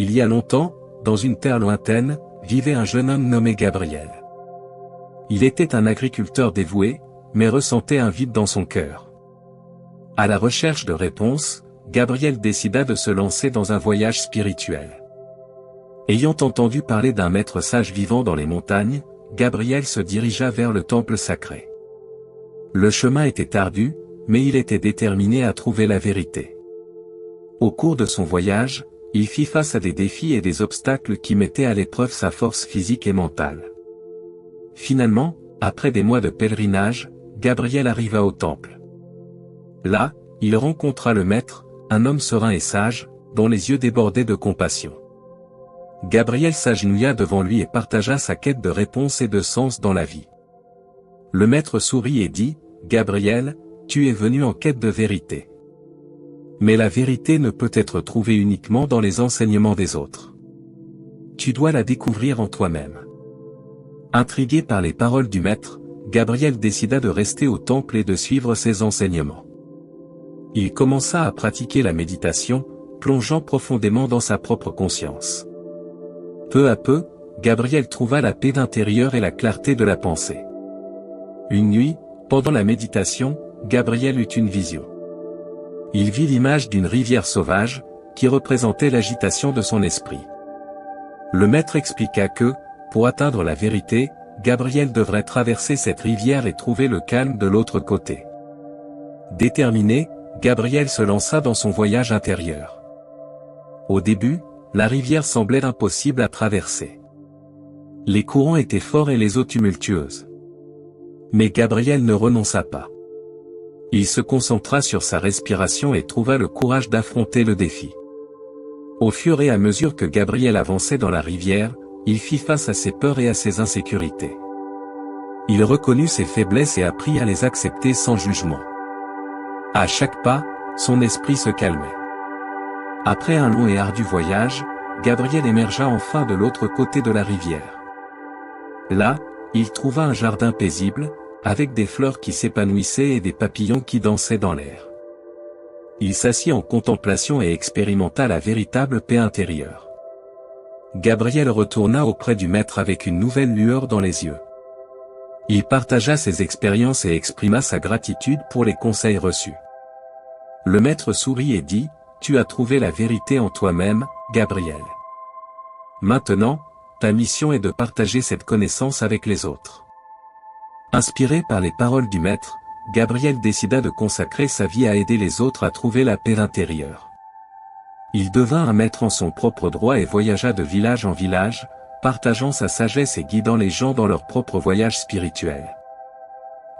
Il y a longtemps, dans une terre lointaine, vivait un jeune homme nommé Gabriel. Il était un agriculteur dévoué, mais ressentait un vide dans son cœur. À la recherche de réponses, Gabriel décida de se lancer dans un voyage spirituel. Ayant entendu parler d'un maître sage vivant dans les montagnes, Gabriel se dirigea vers le temple sacré. Le chemin était ardu, mais il était déterminé à trouver la vérité. Au cours de son voyage, il fit face à des défis et des obstacles qui mettaient à l'épreuve sa force physique et mentale. Finalement, après des mois de pèlerinage, Gabriel arriva au temple. Là, il rencontra le maître, un homme serein et sage, dont les yeux débordaient de compassion. Gabriel s'agenouilla devant lui et partagea sa quête de réponse et de sens dans la vie. Le maître sourit et dit, « Gabriel, tu es venu en quête de vérité. Mais la vérité ne peut être trouvée uniquement dans les enseignements des autres. Tu dois la découvrir en toi-même. » Intrigué par les paroles du maître, Gabriel décida de rester au temple et de suivre ses enseignements. Il commença à pratiquer la méditation, plongeant profondément dans sa propre conscience. Peu à peu, Gabriel trouva la paix intérieure et la clarté de la pensée. Une nuit, pendant la méditation, Gabriel eut une vision. Il vit l'image d'une rivière sauvage, qui représentait l'agitation de son esprit. Le maître expliqua que, pour atteindre la vérité, Gabriel devrait traverser cette rivière et trouver le calme de l'autre côté. Déterminé, Gabriel se lança dans son voyage intérieur. Au début, la rivière semblait impossible à traverser. Les courants étaient forts et les eaux tumultueuses. Mais Gabriel ne renonça pas. Il se concentra sur sa respiration et trouva le courage d'affronter le défi. Au fur et à mesure que Gabriel avançait dans la rivière, il fit face à ses peurs et à ses insécurités. Il reconnut ses faiblesses et apprit à les accepter sans jugement. À chaque pas, son esprit se calmait. Après un long et ardu voyage, Gabriel émergea enfin de l'autre côté de la rivière. Là, il trouva un jardin paisible, avec des fleurs qui s'épanouissaient et des papillons qui dansaient dans l'air. Il s'assit en contemplation et expérimenta la véritable paix intérieure. Gabriel retourna auprès du maître avec une nouvelle lueur dans les yeux. Il partagea ses expériences et exprima sa gratitude pour les conseils reçus. Le maître sourit et dit, « Tu as trouvé la vérité en toi-même, Gabriel. Maintenant, ta mission est de partager cette connaissance avec les autres. » Inspiré par les paroles du maître, Gabriel décida de consacrer sa vie à aider les autres à trouver la paix intérieure. Il devint un maître en son propre droit et voyagea de village en village, partageant sa sagesse et guidant les gens dans leur propre voyage spirituel.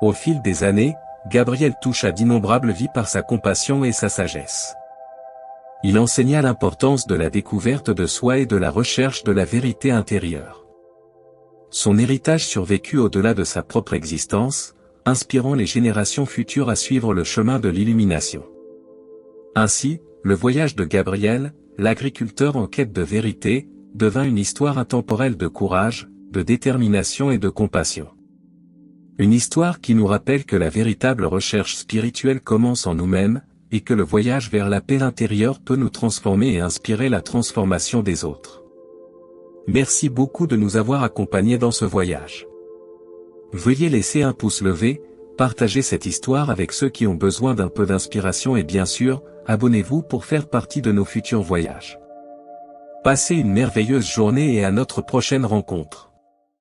Au fil des années, Gabriel toucha d'innombrables vies par sa compassion et sa sagesse. Il enseigna l'importance de la découverte de soi et de la recherche de la vérité intérieure. Son héritage survécut au-delà de sa propre existence, inspirant les générations futures à suivre le chemin de l'illumination. Ainsi, le voyage de Gabriel, l'agriculteur en quête de vérité, devint une histoire intemporelle de courage, de détermination et de compassion. Une histoire qui nous rappelle que la véritable recherche spirituelle commence en nous-mêmes, et que le voyage vers la paix intérieure peut nous transformer et inspirer la transformation des autres. Merci beaucoup de nous avoir accompagnés dans ce voyage. Veuillez laisser un pouce levé, partager cette histoire avec ceux qui ont besoin d'un peu d'inspiration et bien sûr, abonnez-vous pour faire partie de nos futurs voyages. Passez une merveilleuse journée et à notre prochaine rencontre.